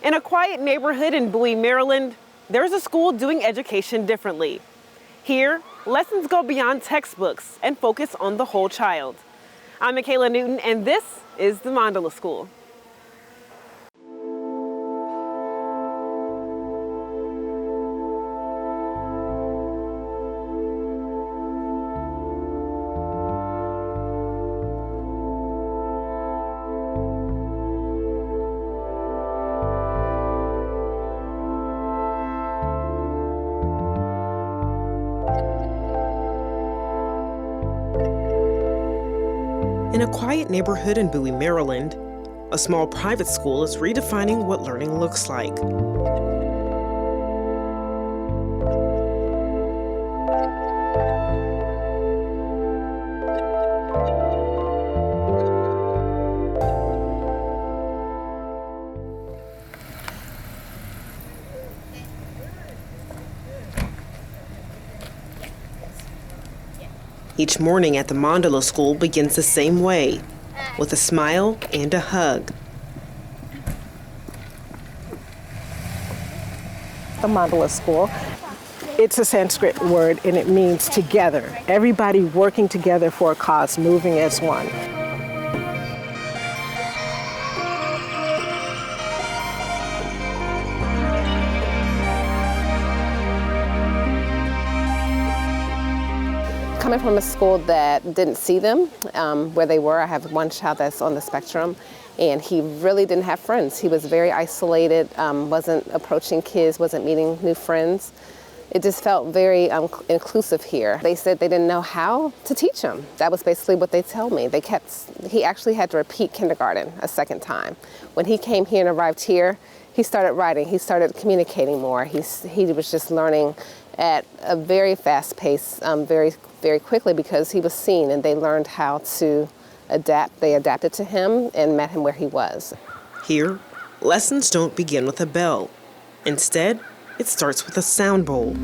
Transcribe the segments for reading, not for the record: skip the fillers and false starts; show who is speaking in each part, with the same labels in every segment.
Speaker 1: In a quiet neighborhood in Bowie, Maryland, there's a school doing education differently. Here, lessons go beyond textbooks and focus on the whole child. I'm Michaela Newton, and this is the Mandala School. In a quiet neighborhood in Bowie, Maryland, a small private school is redefining what learning looks like. Each morning at the Mandala School begins the same way, with a smile and a hug.
Speaker 2: The Mandala School, it's a Sanskrit word and it means together. Everybody working together for a cause, moving as one.
Speaker 3: Coming from a school that didn't see them where they were, I have one child that's on the spectrum, and he really didn't have friends. He was very isolated, wasn't approaching kids, wasn't meeting new friends. It just felt very inclusive here. They said they didn't know how to teach him. That was basically what they told me. He actually had to repeat kindergarten a second time. When he came here and arrived here, he started writing, he started communicating more. He was just learning at a very fast pace, very quickly, because he was seen and they learned how to adapt. They adapted to him and met him where he was.
Speaker 1: Here, lessons don't begin with a bell. Instead, it starts with a sound bowl.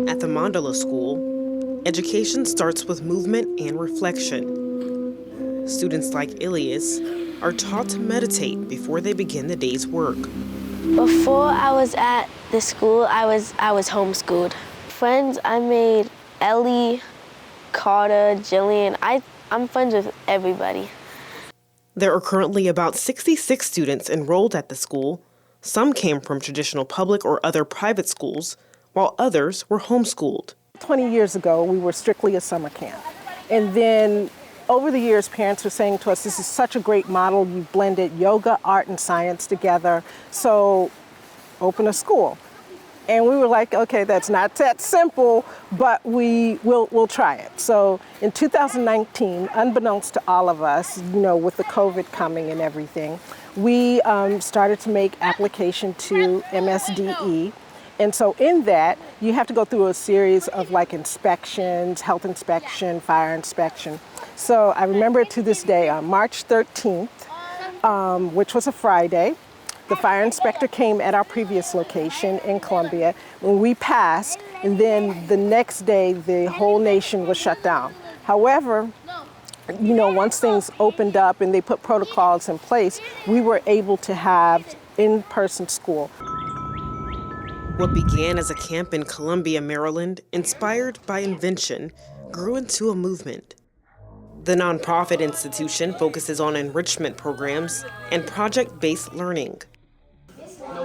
Speaker 1: At the Mandala School, education starts with movement and reflection. Students like Ilias are taught to meditate before they begin the day's work.
Speaker 4: Before I was at the school, I was homeschooled. Friends, I made Ellie, Carter, Jillian. I'm friends with everybody.
Speaker 1: There are currently about 66 students enrolled at the school. Some came from traditional public or other private schools, while others were homeschooled.
Speaker 2: 20 years ago, we were strictly a summer camp. And then over the years, parents were saying to us, this is such a great model. You blended yoga, art, and science together. So open a school. And we were like, okay, that's not that simple, but we'll try it. So in 2019, unbeknownst to all of us, with the COVID coming and everything, we started to make application to MSDE. And so in that, you have to go through a series of inspections, health inspection, fire inspection. So I remember to this day, on March 13th, which was a Friday, the fire inspector came at our previous location in Columbia when we passed, and then the next day, the whole nation was shut down. However, once things opened up and they put protocols in place, we were able to have in-person school.
Speaker 1: What began as a camp in Columbia, Maryland, inspired by invention, grew into a movement. The nonprofit institution focuses on enrichment programs and project-based learning.
Speaker 4: 3,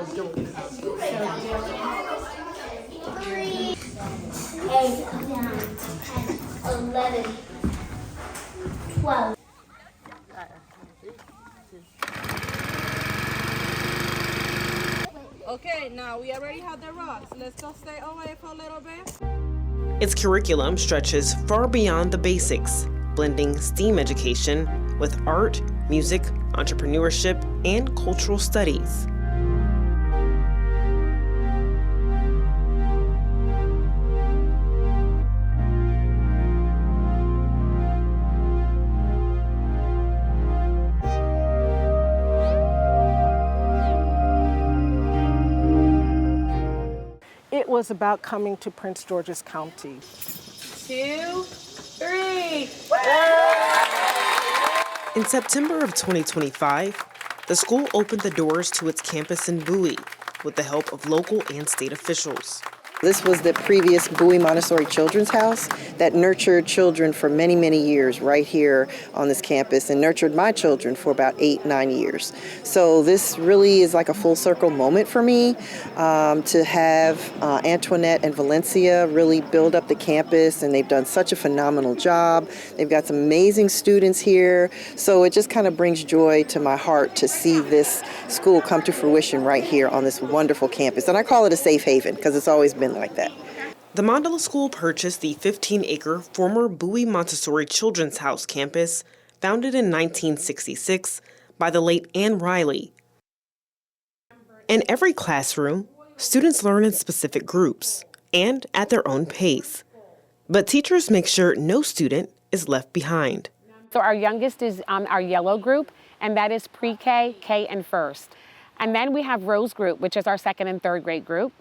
Speaker 4: 8, 9, 10, 11, 12.
Speaker 5: Okay. Okay, now we already have the rocks. Let's go stay away for a little bit.
Speaker 1: Its curriculum stretches far beyond the basics, blending STEAM education with art, music, entrepreneurship, and cultural studies.
Speaker 2: It was about coming to Prince George's County.
Speaker 5: 2, 3.
Speaker 1: In September of 2025, the school opened the doors to its campus in Bowie with the help of local and state officials.
Speaker 6: This was the previous Bowie Montessori Children's House that nurtured children for many, many years right here on this campus and nurtured my children for about 8, 9 years. So this really is like a full circle moment for me to have Antoinette and Valencia really build up the campus, and they've done such a phenomenal job. They've got some amazing students here. So it just kind of brings joy to my heart to see this school come to fruition right here on this wonderful campus. And I call it a safe haven because it's always been like that.
Speaker 1: The Mandala School purchased the 15-acre former Bowie Montessori Children's House campus, founded in 1966 by the late Anne Riley. In every classroom, students learn in specific groups and at their own pace. But teachers make sure no student is left behind.
Speaker 7: So our youngest is our yellow group, and that is pre-K, K, and first. And then we have Rose group, which is our second and third grade group.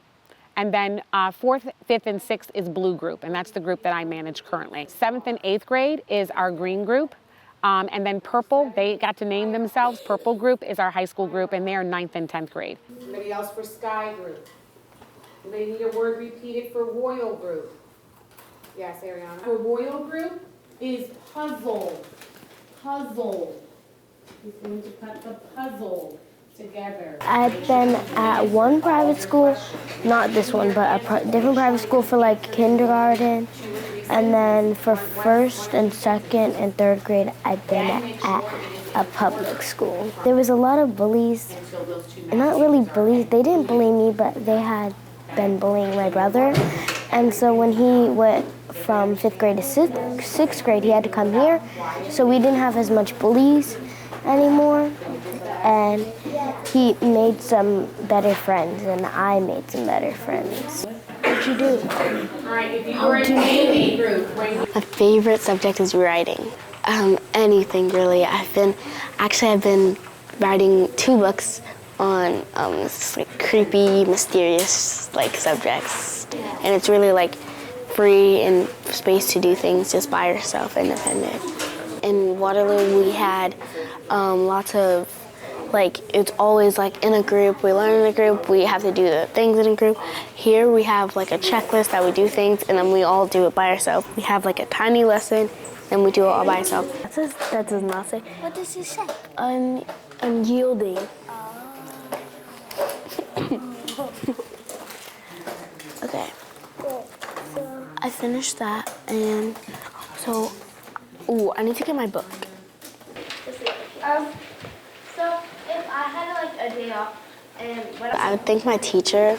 Speaker 7: And then 4th, 5th, and 6th is Blue group, and that's the group that I manage currently. 7th and 8th grade is our green group. And then Purple, they got to name themselves. Purple group is our high school group, and they're 9th and 10th grade. Anybody else for Sky group? Do they need a word repeated for Royal group? Yes, Ariana. For Royal group is puzzle. Puzzle. He's going to cut the puzzle together.
Speaker 4: I've been at one private school, not this one, but a different private school for like kindergarten. And then for first and second and third grade, I've been at a public school. There was a lot of bullies, not really bullies, they didn't bully me, but they had been bullying my brother. And so when he went from 5th grade to 6th grade, he had to come here. So we didn't have as much bullies anymore. And he made some better friends, and I made some better friends. What'd you do?
Speaker 8: My favorite subject is writing. Anything really. I've been writing 2 books on creepy, mysterious subjects, and it's really free and space to do things just by yourself, independent. In Waterloo, we had lots of it's always in a group, we learn in a group, we have to do the things in a group. Here we have a checklist that we do things, and then we all do it by ourselves. We have a tiny lesson, and we do it all by ourselves. That does not say.
Speaker 4: What does it say?
Speaker 8: Unyielding. Okay. I finished that, and so, I need to get my book.
Speaker 4: So if I had a day off,
Speaker 8: I would thank my teacher,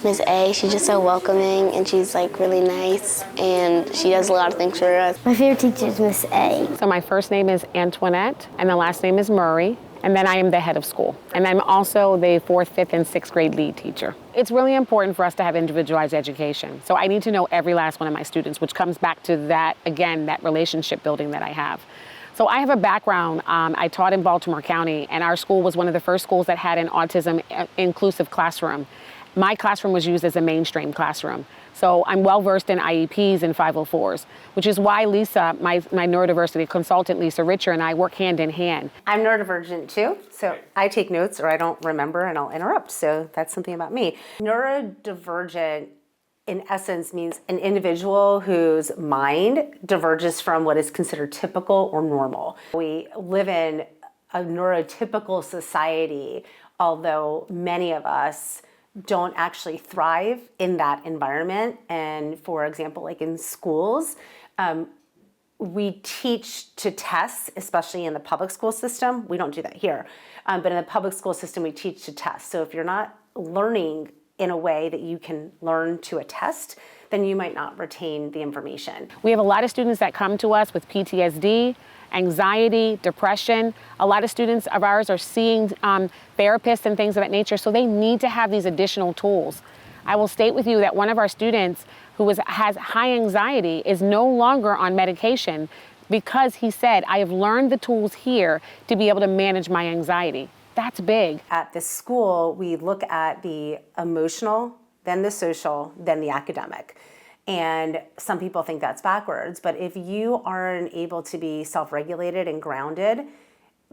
Speaker 8: Ms. A. She's just so welcoming, and she's really nice, and she does a lot of things for us.
Speaker 4: My favorite teacher is Miss A.
Speaker 7: So my first name is Antoinette, and the last name is Murray, and then I am the head of school. And I'm also the 4th, 5th, and 6th grade lead teacher. It's really important for us to have individualized education. So I need to know every last one of my students, which comes back to that, again, that relationship building that I have. So I have a background, I taught in Baltimore County, and our school was one of the first schools that had an autism inclusive classroom. My classroom was used as a mainstream classroom. So I'm well versed in IEPs and 504s, which is why Lisa, my neurodiversity consultant, Lisa Richer, and I work hand in hand.
Speaker 9: I'm neurodivergent too, so I take notes or I don't remember and I'll interrupt, so that's something about me. Neurodivergent in essence means an individual whose mind diverges from what is considered typical or normal. We live in a neurotypical society, although many of us don't actually thrive in that environment. And for example, in schools, we teach to test, especially in the public school system. We don't do that here, but in the public school system, we teach to test. So if you're not learning in a way that you can learn to a test, then you might not retain the information.
Speaker 7: We have a lot of students that come to us with PTSD, anxiety, depression. A lot of students of ours are seeing therapists and things of that nature, so they need to have these additional tools. I will state with you that one of our students who has high anxiety is no longer on medication because he said, I have learned the tools here to be able to manage my anxiety. That's big.
Speaker 9: At this school, we look at the emotional, then the social, then the academic. And some people think that's backwards, but if you aren't able to be self-regulated and grounded,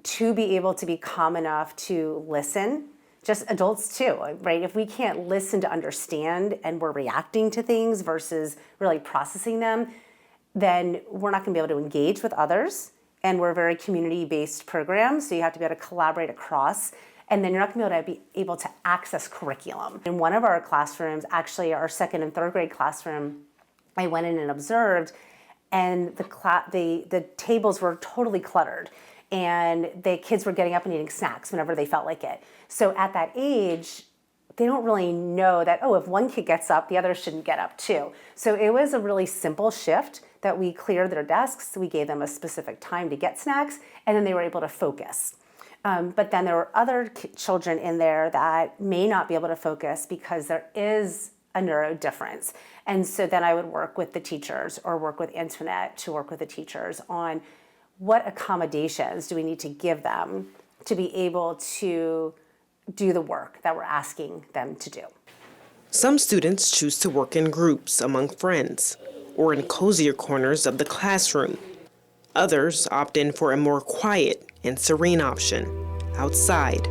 Speaker 9: to be able to be calm enough to listen, just adults too, right? If we can't listen to understand and we're reacting to things versus really processing them, then we're not gonna be able to engage with others. And we're a very community-based program, so you have to be able to collaborate across, and then you're not gonna be able to access curriculum. In one of our classrooms, actually our second and third grade classroom, I went in and observed, and the tables were totally cluttered, and the kids were getting up and eating snacks whenever they felt like it. So at that age, they don't really know that, oh, if one kid gets up, the others shouldn't get up too. So it was a really simple shift that we cleared their desks, we gave them a specific time to get snacks, and then they were able to focus. But then there were other children in there that may not be able to focus because there is a neuro difference. And so then I would work with the teachers or work with Antoinette to work with the teachers on what accommodations do we need to give them to be able to do the work that we're asking them to do.
Speaker 1: Some students choose to work in groups among friends or in cozier corners of the classroom. Others opt in for a more quiet and serene option, outside.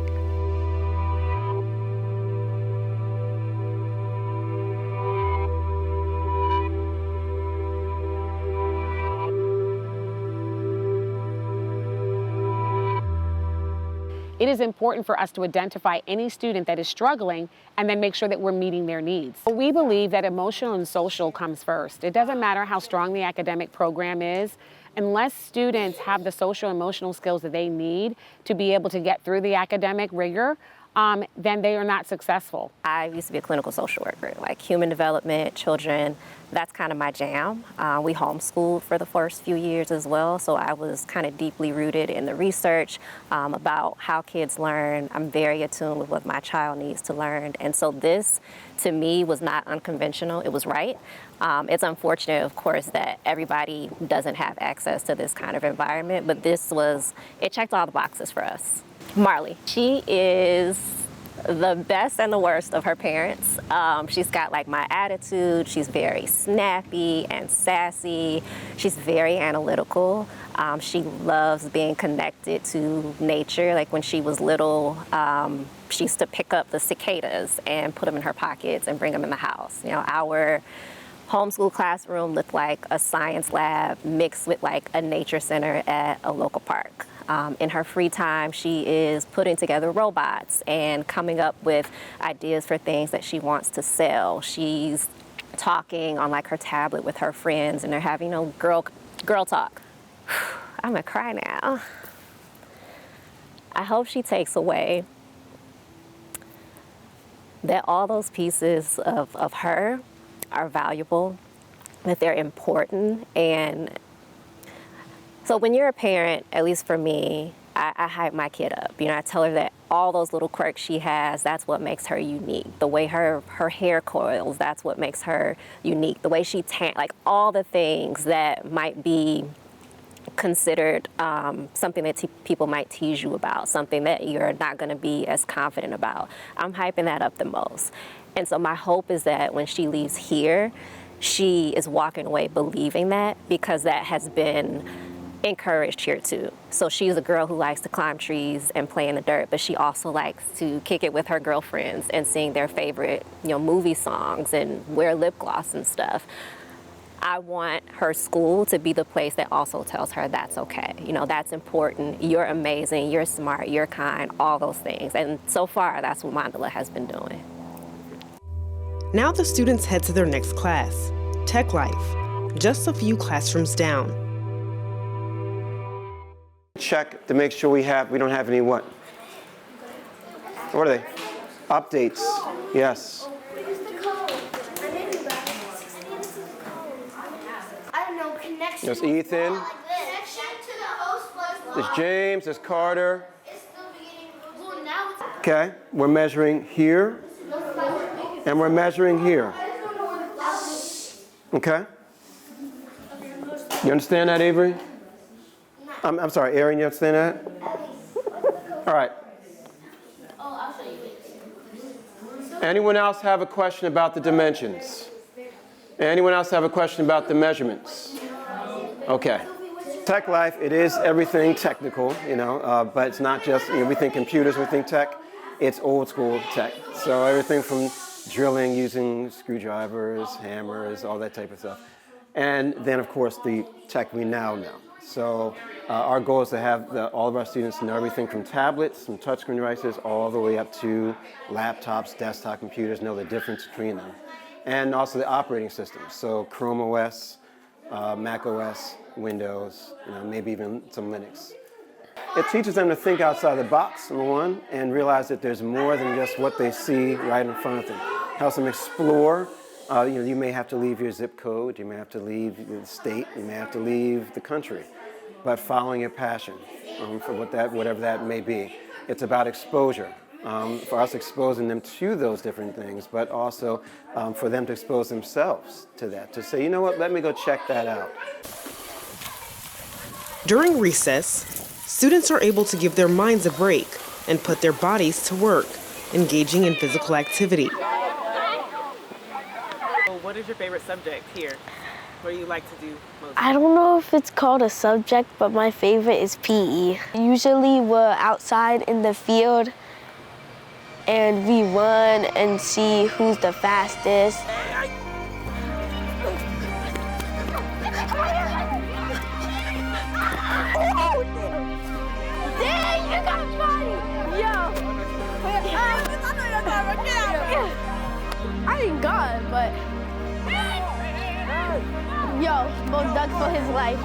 Speaker 7: It is important for us to identify any student that is struggling and then make sure that we're meeting their needs. We believe that emotional and social comes first. It doesn't matter how strong the academic program is, unless students have the social and emotional skills that they need to be able to get through the academic rigor, then they are not successful.
Speaker 10: I used to be a clinical social worker, like human development, children, that's kind of my jam. We homeschooled for the first few years as well, so I was kind of deeply rooted in the research about how kids learn. I'm very attuned with what my child needs to learn, and so this, to me, was not unconventional, it was right. It's unfortunate, of course, that everybody doesn't have access to this kind of environment, but it checked all the boxes for us. Marley, she is the best and the worst of her parents. She's got like my attitude. She's very snappy and sassy. She's very analytical. She loves being connected to nature. Like when she was little, she used to pick up the cicadas and put them in her pockets and bring them in the house. You know, our homeschool classroom looked like a science lab mixed with like a nature center at a local park. In her free time, she is putting together robots and coming up with ideas for things that she wants to sell. She's talking on like her tablet with her friends, and they're having, you know, girl talk. I'm gonna cry now. I hope she takes away that all those pieces of her are valuable, that they're important. And so when you're a parent, at least for me, I hype my kid up. You know, I tell her that all those little quirks she has, that's what makes her unique. The way her hair coils, that's what makes her unique. The way she like all the things that might be considered something that people might tease you about, something that you're not gonna be as confident about. I'm hyping that up the most. And so my hope is that when she leaves here, she is walking away believing that, because that has been encouraged here too. So she's a girl who likes to climb trees and play in the dirt, but she also likes to kick it with her girlfriends and sing their favorite, you know, movie songs and wear lip gloss and stuff. I want her school to be the place that also tells her that's okay. You know, that's important, you're amazing, you're smart, you're kind, all those things. And so far, that's what Mandala has been doing.
Speaker 1: Now the students head to their next class, Tech Life, just a few classrooms down.
Speaker 11: Check to make sure we don't have any what? What are they? Updates. Yes.
Speaker 4: Where's the code? I didn't grab it. 16 is the code. I don't know, connection.
Speaker 11: There's Ethan.
Speaker 4: Connection to the host was
Speaker 11: There's James. There's Carter.
Speaker 4: It's the beginning. Well, now it's.
Speaker 11: Okay, we're measuring here, and we're measuring here. Okay? You understand that, Avery? I'm sorry, Aaron, you understand that? All right. Anyone else have a question about the dimensions? Anyone else have a question about the measurements? Okay. Tech life, it is everything technical, but it's not just, we think computers, we think tech. It's old school tech. So everything from drilling using screwdrivers, hammers, all that type of stuff. And then, of course, the tech we now know. So our goal is to have all of our students know everything from tablets, from touchscreen devices, all the way up to laptops, desktop computers, know the difference between them. And also the operating systems. So Chrome OS, Mac OS, Windows, maybe even some Linux. It teaches them to think outside the box, number one, and realize that there's more than just what they see right in front of them. Helps them explore. You may have to leave your zip code, you may have to leave the state, you may have to leave the country, but following your passion for whatever that may be. It's about exposure. For us exposing them to those different things, but also for them to expose themselves to that, to say, you know what, let me go check that out.
Speaker 1: During recess, students are able to give their minds a break and put their bodies to work, engaging in physical activity. What is your favorite subject here? What do you like to do most?
Speaker 8: I don't know if it's called a subject, but my favorite is PE. Usually we're outside in the field and we run and see who's the fastest. Dang, you got funny! I ain't gone, but Mo ducked for his life.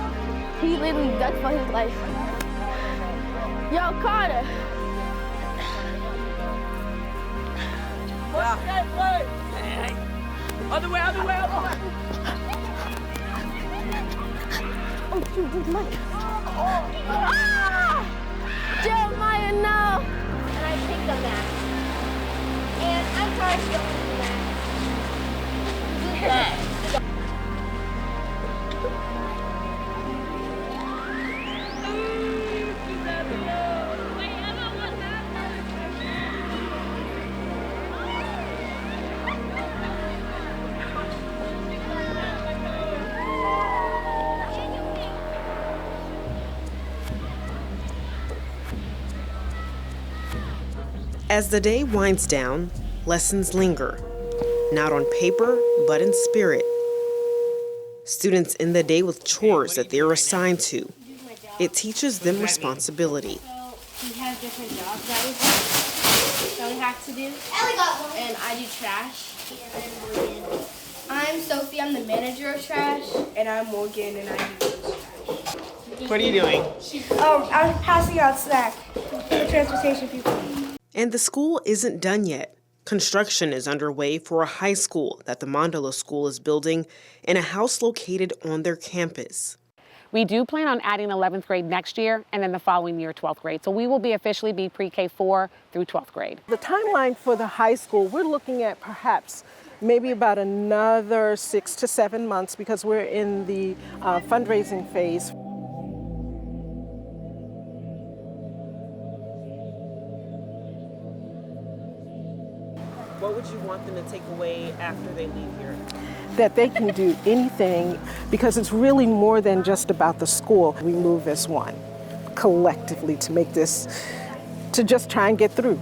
Speaker 8: He literally ducked for his life. Yo, Carter.
Speaker 5: Other way.
Speaker 8: Oh, shoot, this mic. Ah! Jeremiah, no.
Speaker 4: And I picked the mask. And I'm sorry she don't do that.
Speaker 1: As the day winds down, lessons linger, not on paper, but in spirit. Students end the day with chores that they're assigned to. It teaches them responsibility.
Speaker 12: So we have different jobs that we have to do. And I do trash. I'm Sophie, I'm the manager of trash. And I'm Morgan, and I do trash.
Speaker 1: What are you doing?
Speaker 12: I'm passing out snack for the transportation people.
Speaker 1: And the school isn't done yet. Construction is underway for a high school that the Mandala School is building in a house located on their campus.
Speaker 7: We do plan on adding 11th grade next year and then the following year 12th grade. So we will officially be pre-K 4 through 12th grade.
Speaker 2: The timeline for the high school, we're looking at perhaps maybe about another 6 to 7 months because we're in the fundraising phase.
Speaker 1: What would you want them to take away after they leave here?
Speaker 2: That they can do anything because it's really more than just about the school. We move as one, collectively, to make this, to just try and get through.